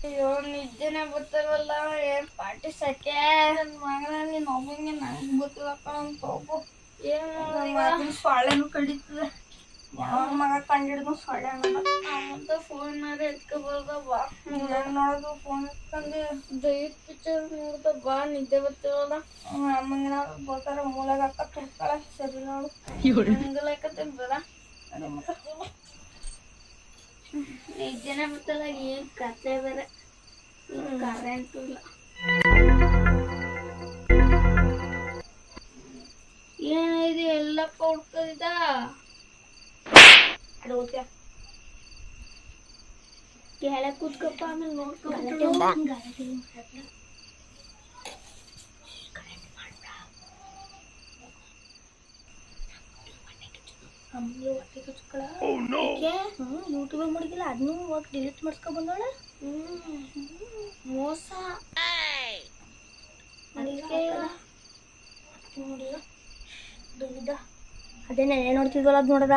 ಅಯ್ಯೋ ನಿದ್ದೆನೆ ಬರ್ತಾರಲ್ಲ ಏನ್ ಪಾರ್ಟಿ ಸಕೆ ನನ್ನ ಮಗನ ನೀನ್ ಒಬ್ಬಂಗೆ ನಂಗೆ ಗೊತ್ತಿಲ್ಲಪ್ಪ ಅಂತ ಹೋಗು ಏನು ಸೊಳ್ಳೆನು ಕಡಿತದೆ ಯಾವ ಮಗ ಕಂಡಿಡ್ದು ಸೊಳ್ಳೆ ಅನ್ನೋದು ಫೋನ್ ಎತ್ಕೊಬಾರ್ದ ಬಾ ಹೆಂಗ್ ನೋಡೋದು ಫೋನ್ ಎತ್ಕೊಂಡು ದೈತ್ ಪಿಕ್ಚರ್ ನೋಡ್ದ ಬಾ ನಿದ್ದೆ ಬರ್ತಿರಲ್ಲ ಅಮ್ಮಂಗೆ ನಾವು ಬೇಕಾದ್ರೆ ಮೂಲೆಗೆ ಹಾಕ ತುರ್ತಾಳೆ ಸರಿ ನೋಡು ಹಂಗಲಕತ್ತೀನಿ ಬರ ನಿದ್ದೆನೆ ಬರ್ತಲ್ಲ ಏನ್ ಕತೆ ಬೇರೆ ಕರೆಂಟ್ ಇಲ್ಲ ಏನಿದೆ ಎಲ್ಲಪ್ಪ ಹುಡ್ಕದಿದ ಕೆಳ ಕೂತ್ಕಪ್ಪ ಆಮೇಲೆ ನೋಡ್ಕೊಂಡು ಯೂಟ್ಯೂಬ್ ಮಾಡಿದಿಲ್ಲ ಅದನ್ನು ಹೋಗಿ ಡಿಲೀಟ್ ಮಾಡ್ಸ್ಕೊ ಬಂದೋಳ ಮೋಸ ಅದೇ ನೆನೆ ನೋಡ್ತಿದ್ವಲ್ಲ ಅದು ನೋಡದ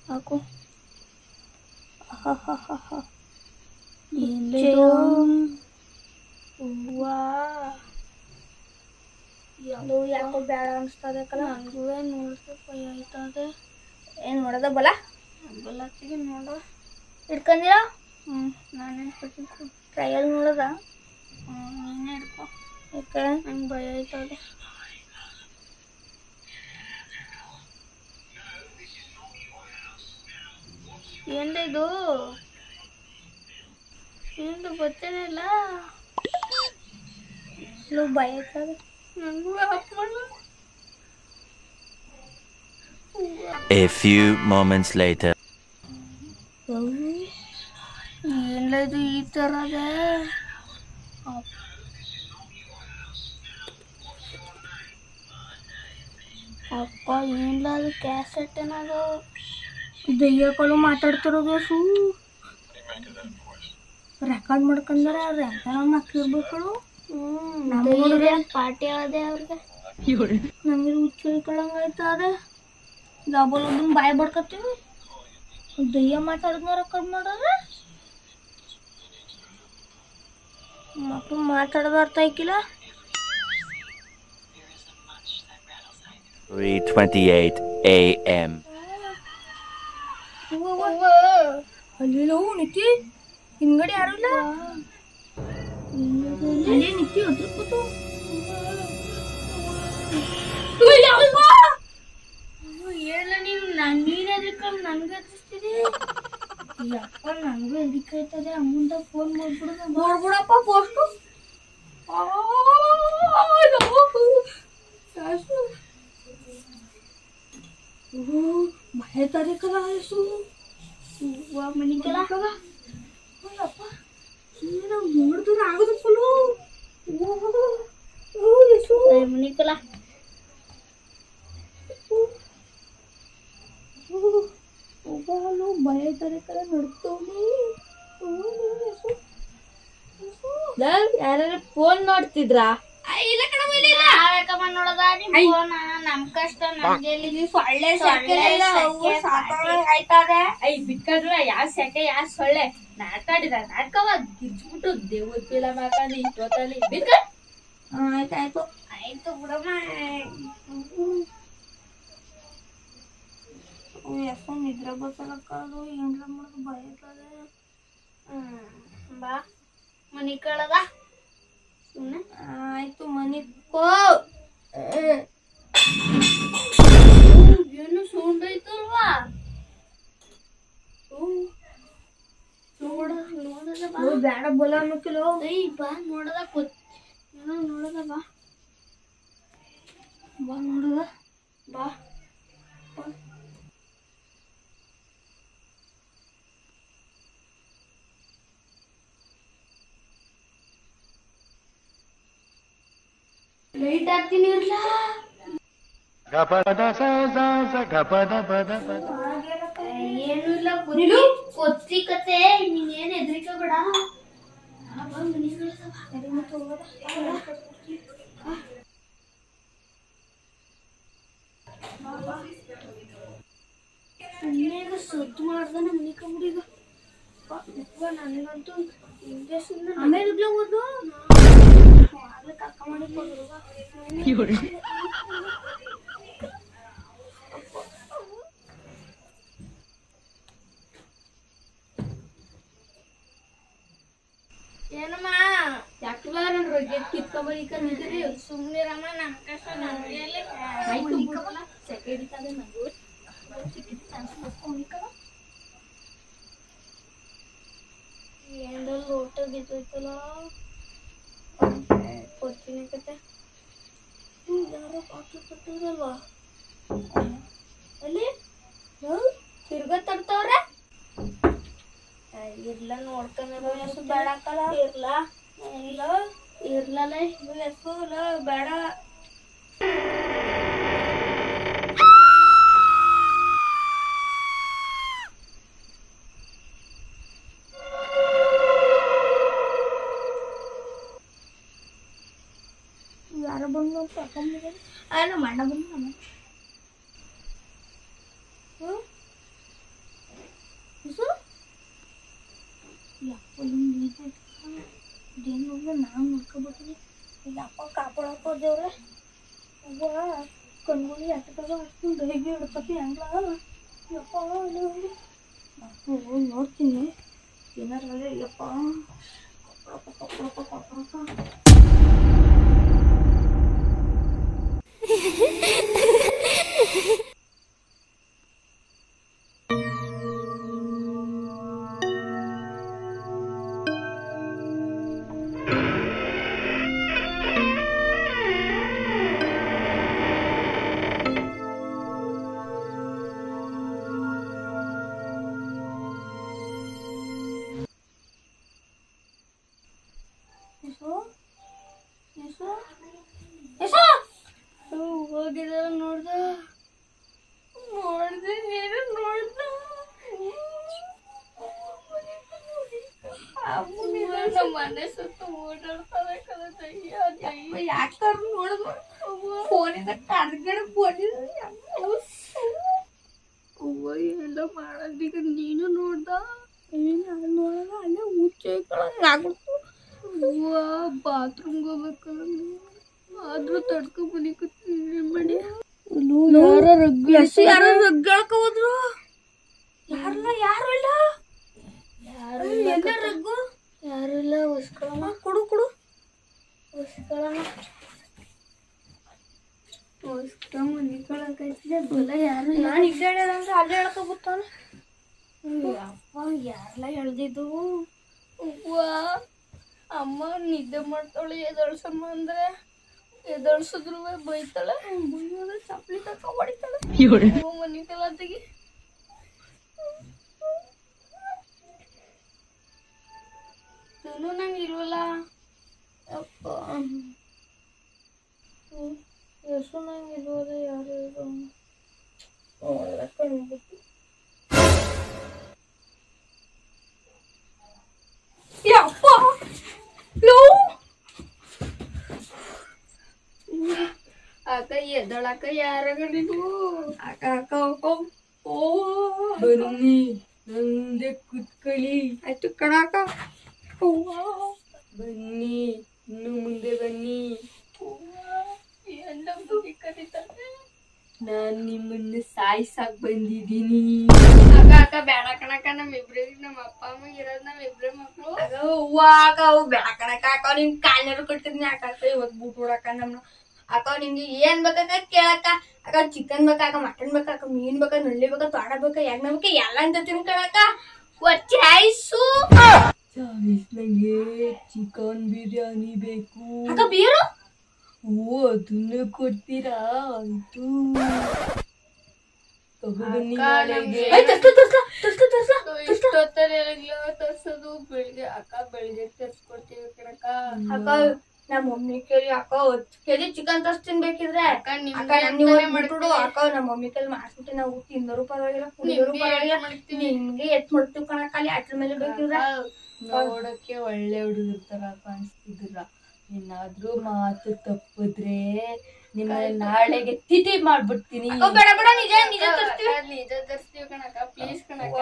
ಹಾಕು ಯಾಕೋ ಬೇಡ ಅನ್ಸ್ತದೆ ಕಲ ನನಗೂ ನೋಡ್ದೆ ಭಯ ಆಯ್ತದೆ ಏನು ನೋಡೋದ ಬಲ ಬಲತ್ತಿಗೆ ನೋಡ ಹಿಡ್ಕೊಂಡಿರ ನಾನು ಹಿಡ್ಕೊತೀನಿ ಟ್ರಯಲ್ ನೋಡೋದ ನೀನೇ ಹಿಡ್ಕೊ ಯಾಕೆ ನಂಗೆ ಭಯ ಆಯ್ತದೆ ಏನಿದು ಏನು ಗೊತ್ತೇನೇ ಇಲ್ಲ ಭಯ ಆಯ್ತದೆ A few moments later. ಏನದು ಈ ತರದೆ ಅಪ್ಪ ಏನಿಲ್ಲ ಅದು ಕ್ಯಾಸೆಟ್ ಏನದು ದೆಯ್ಯಗಳು ಮಾತಾಡ್ತಿರೋದು ರೆಕಾರ್ಡ್ ಮಾಡ್ಕೊಂಡಾರ ರೆಕಾರ್ಡ್ ಹಾಕಿರ್ಬೇಕು ಪಾರ್ಟಿ ಆದೆ ಅವ್ರಿಗೆ ನಮಗೆ ಹುಚ್ಚಿಕೊಳ್ಳಂಗಾಯ್ತದೆ ಡಬಲ್ ಒಬ್ಬನ ಬಾಯಿ ಬಡ್ಕತ್ತೀವಿ ದೆಯ್ಯ ಮಾತಾಡಿದ್ನ ರೆಕಾರ್ಡ್ ಮಾಡೋದ್ರೆ ಮಕ್ಕಳು ಮಾತಾಡೋದು ಅರ್ಥ ಆಯ್ಕಿಲ್ಲ 3:28 a.m. ಅಲ್ಲಿಲ್ಲ ನಿತ್ತಿ ಹಿಂಗಡೆ ಯಾರು ಇಲ್ಲ ಅಲ್ಲೇ ನಿತ್ತಿ ಅದ್ರ ಕೂತು ಹೇಳ ನೀವು ನೀನು ಎದಕ್ಕೆ ನನಗೆ ಹಚ್ಚಿಸ್ತೀರಿ ಯಪ್ಪ ನನಗೂ ಎದಕ್ಕೆ ಆಯ್ತದೆ ಅಮ್ಮಂದ ಫೋನ್ ಮಾಡ್ಬಿಡೋದು ನೋಡ್ಬಿಡಪ್ಪ ಪೋಸ್ಟು ಮಳೆ ತಾರೀಕಲ್ಲ ಎಷ್ಟು ಮನಿಕಲ್ಲ ಅಪ್ಪ ನಾವು ನೋಡಿದ್ರೆ ಆಗೋದು ಫುಲ್ಲು ಮನಿಕಲ್ಲ ಭಯ ತಾರೀಕಲ್ಲ ನಡ್ತವ್ನಿ ಯಾರು ಫೋನ್ ನೋಡ್ತಿದ್ರಾ ಇಲ್ಲ ನೋಡದ ನಮ್ ಕಷ್ಟ ನಮ್ಗೆ ಸೊಳ್ಳೆ ಆಯ್ತದೆ ಐ ಬಿಟ್ಕಂಡ್ರ ಯಾವ ಸೆಕೆ ಯಾವ ಸೊಳ್ಳೆ ನಾಟಾಡಿದ ನಾಟ್ಕವ ಗಿರ್ಚ್ಬಿಟ್ಟು ದೇವದ ಫಿಲಮ್ ಹಾಕೊಂಡು ಇಷ್ಟೊತ್ತಲ್ಲಿ ಬಿಟ್ಕ ಆಯ್ತಾಯ್ತು ಆಯ್ತು ಬಿಡಮ್ಮ ಎಷ್ಟು ನಿದ್ರೆ ಬಸಲಕ್ಕದು ಏನ್ರ ಮಾಡೋದು ಭಯ ಇರ್ತದೆ ಬಾ ಮನಿ ಕಳದ ಸುಮ್ಮನೆ ಆಯ್ತು ಮನಿ ಕೋ ಏನು ಸೌಂಡ್ ಆಯ್ತಲ್ವಾ ನೋಡದ ಬೇಡ ಬಲ ಅನ್ನೋಕಿಲ್ಲ ಬಾ ನೋಡದ ನೋಡದ ಬಾ ಬಾ ನೋಡದ ಬಾ ಲೈಟ್ ಹಾಕ್ತೀನಿ ಇರ್ಲ ಏನು ಇಲ್ಲ ಕೊಚ್ಚಿ ಕತೆ ನೀನೇನು ಹೆದರಿಕೋಬೇಡ ಸದ್ದು ಮಾಡ್ದಾನೆ ಮನಿಕ ಹುಡುಗ ನನಗಂತೂ ಆಮೇಲೆ ಹೋದ್ರು ಕರ್ಕ ಮಾಡಿ ಏನಮ್ಮ ಯಾಕೆ ಕಿತ್ಕೊಬರೀಕ ನಿಂತಿರಿ ಸುಮ್ಮನಿರಮ್ಮ ನಮ್ಮ ಕಷ್ಟ ನಮ್ಗೆಲ್ಲಿ ಸೆಕೆಂಡ್ ಇತ್ತದ ನಂಗೂ ಏನ್ರ ಲೋಟ ಬಿದ್ದೈತಲ್ಲ ಕೊಡ್ತೀನಿ ಕತೆ ಯಾರೋ ಬಾಕಿ ಕೊಟ್ಟಿರಲ್ವಾ ಅಲ್ಲಿ ತಿರ್ಗ ತರ್ತಾವ್ರೆ ಇರ್ಲ ನೋಡ್ಕೊಂಡ್ರ ಹೆಸರು ಬೇಡ ಹಾಕಲ್ಲ ಇರ್ಲಲ್ಲ ಹೆಸರು ಬೇಡ ಯಾರು ಬಂದು ತಗೊಂಡಿದ್ದಾರೆ ನಮ್ಮ ಅಣ್ಣ ಬಂದು ನಮ್ಮ ಇದೇನು ನಾವು ನೋಡ್ಕೊಬಿಟ್ರಿ ಯಪ್ಪ ಕಾಪಾಡೋದೇವ್ರೆ ಅವ್ವ ಕಣ್ಗುಳಿ ಅಟ್ಟದಾಗ ಅಷ್ಟು ಹೇಗೆ ಹಿಡ್ತತಿ ಹಂಗ್ಲ ಯಪ್ಪ ನೋಡ್ತೀನಿ ಏನಾರ ಯಪ್ಪ ಕೊಪ್ಪಳಪ್ಪ ಹೋಗಿದಾರ ನೋಡ್ದೆ ನೀನು ನೋಡ್ದ ನಮ್ಮ ಮನೆ ಸುತ್ತ ಓಡಾಡ್ತಾರೆ ಯಾಕೆ ನೋಡಿದ್ರು ಫೋನಿಂದ ಕರ್ಗಡೆ ಅವ್ವ ಎಲ್ಲ ಮಾಡೋದೀಗ ನೀನು ನೋಡ್ದ ನಾನು ನೋಡಲ್ಲ ಅಲ್ಲೇ ಹುಚ್ಚೈಕಳಂಗ ಆಗ್ಬಿಡ್ತು ಅವ್ವ ಬಾತ್ರೂಮ್ಗೆ ಹೋಗ್ಬೇಕಲ್ಲ ಆದ್ರೂ ತಡ್ಕೊ ಬನಿಕತ್ತೀನಿ ಮಾಡಿ ಯಾರೋ ರಗ್ಗಾಕ ಹೋದ್ರು ಯಾರು ಇಲ್ಲ ರಗ್ಗು ಯಾರು ಇಲ್ಲ ಉಸ್ಕೊಳಮ್ಮ ಕೊಡು ಮನಿಕೊಳಕೈತಿದೆ ಬಲ ಯಾರು ನಾನು ಇದ್ದಾಡಂದ್ರೆ ಅಲ್ಲೇ ಹೇಳ್ಕೊಬತ್ತಾನ ಅಪ್ಪ ಯಾರೆಲ್ಲ ಹೇಳ್ದಿದ್ದು ಅವ್ವ ಅಮ್ಮ ನಿದ್ದೆ ಮಾಡ್ತಾಳೆ ಎದಳ್ಸಮ್ಮ ಅಂದ್ರೆ ಎದಳ್ಸಿದ್ರು ಬೈತಾಳೆ ಬೈಯೋದ ಚಪ್ಪಲಿ ತಕ್ಕ ಹೊಡಿತಾಳೆ ಮನಿ ಕಲತೆಗೆ ತುನು ನಂಗೆ ಇಲ್ವಲ್ಲ ಅಪ್ಪ ಎಷ್ಟು ನಂಗೆ ಇಲ್ವಲ್ಲ ಯಾರು ಒಳ್ಳೆ ಕಣ್ಬಿಟ್ಟು ಯಪ್ಪ ಅಕ್ಕ ಎದ್ದಳಕ್ಕ ಯಾರಾಗ ನೀವು ಅಕ್ಕ ಓ ಬನ್ನಿ ನಂದೆ ಕುತ್ಕೊಳ್ಳಿ ಆಯ್ತು ಕಣಕ್ಕ ಬನ್ನಿ ಇನ್ನು ಮುಂದೆ ಬನ್ನಿ ಎಲ್ಲ ಬುದ್ಧಿ ಕರೀತಾರೆ ನಾನ್ ನಿಮ್ಮನ್ನ ಸಾಯ್ಸಾಕ್ ಬಂದಿದ್ದೀನಿ ಅಕ್ಕ ಬೇಡ ಕಣಕ್ಕ ನಮ್ಮಿಬ್ರಿಗೆ ನಮ್ಮ ಅಪ್ಪ ಅಮ್ಮ ಇರೋದ್ ನಮ್ಮಿಬ್ರೆ ಮಕ್ಳು ಹೂವ ಅಕ್ಕ ಅವು ಬೇಡ ಕಣಕ್ಕ ಅಕ್ಕ ನಿಮ್ ಕಾಲ್ನಾರು ಕೊಟ್ಟಿದ್ನಿ ಅಕ್ಕ ಇವತ್ತು ಬೂಟ್ ಹೊಡಕ ನಮ್ನ ಅಕ್ಕ ನಿಮ್ಗೆ ಏನ್ ಬೇಕಾಕ ಕೇಳಕ್ಕ ಅಕ್ಕ ಚಿಕನ್ ಬೇಕಾಕ ಮಟನ್ ಬೇಕಾಕ ಮೀನ್ ಬೇಕಾ ನಳ್ಳಿ ಬೇಕಾ ತೋಡ ಬೇಕಾ ಎಣ್ಣೆ ಬೇಕಾ ಎಲ್ಲ ಅಂತ ತಿನ್ಕೊಳಕ್ಕ ಚಾಯ್ಸು ನಂಗೆ ಚಿಕನ್ ಬಿರಿಯಾನಿ ಬೇಕು ಅಕ್ಕ ಬೀರು ಓ ಅದನ್ನ ಕೊಡ್ತೀರಾ ಆಯ್ತು ತಗೊಬನ್ನಿ ನಾಳೆಗೆ ತರ್ಸೋದು ಬೆಳಿಗ್ಗೆ ಅಕ್ಕ ಬೆಳಿಗ್ಗೆ ತರ್ಸ್ಕೊಡ್ತೀವಿ ಕಣಕ್ಕ ಅಕ್ಕ ನಮ್ಮ ಮಮ್ಮಿ ಕೇಳಿ ಅಕ್ಕ 10 kg ಚಿಕನ್ ತರ್ಸ್ತೀನಿ ಬೇಕಿದ್ರೆ ಅಕ್ಕ ಮಾಡ್ಬಿಡು ಅಕ್ಕ ನಮ್ಮ ಮಮ್ಮಿ ಕೈಲಿ ಮಾಡ್ಬಿಟ್ಟು ನಾವು ತಿನ್ನೋರು ಪರವಾಗಿಲ್ಲ ಕುಡಿಯೋರು ಪರವಾಗಿಲ್ಲ ನಿಮ್ಗೆ ಎತ್ ಮಾಡ್ತೀವಿ ಕಣಕ್ಕ ಅಲ್ಲಿ ಅಟ್ರ ಮೇಲೆ ಬೇಕಿದ್ರೆ ನೋಡಕ್ಕೆ ಒಳ್ಳೆ ಹುಡುಗರ ತರ ಕಾಣಿಸ್ತಿದ್ರ ಏನಾದ್ರೂ ಮಾತು ತಪ್ಪಿದ್ರೆ ನಿಮ್ಮ ನಾಳೆಗೆ ತಿಥಿ ಮಾಡ್ಬಿಡ್ತೀನಿ ನಿಜ ತರ್ಸ್ತೀವಿ ಕಣಕ್ಕ ಪ್ಲೀಸ್ ಕಣಕ್ಕ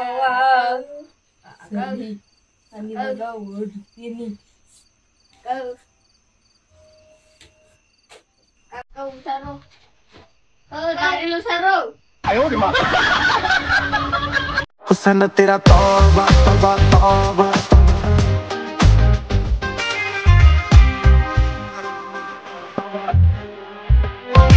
ಇವಾಗ ಓಡ್ತೀನಿ ಉಸಾರು ದಾರಿಲು ಉಸಾರು हुसैन तेरा तौबा तौबा तौबा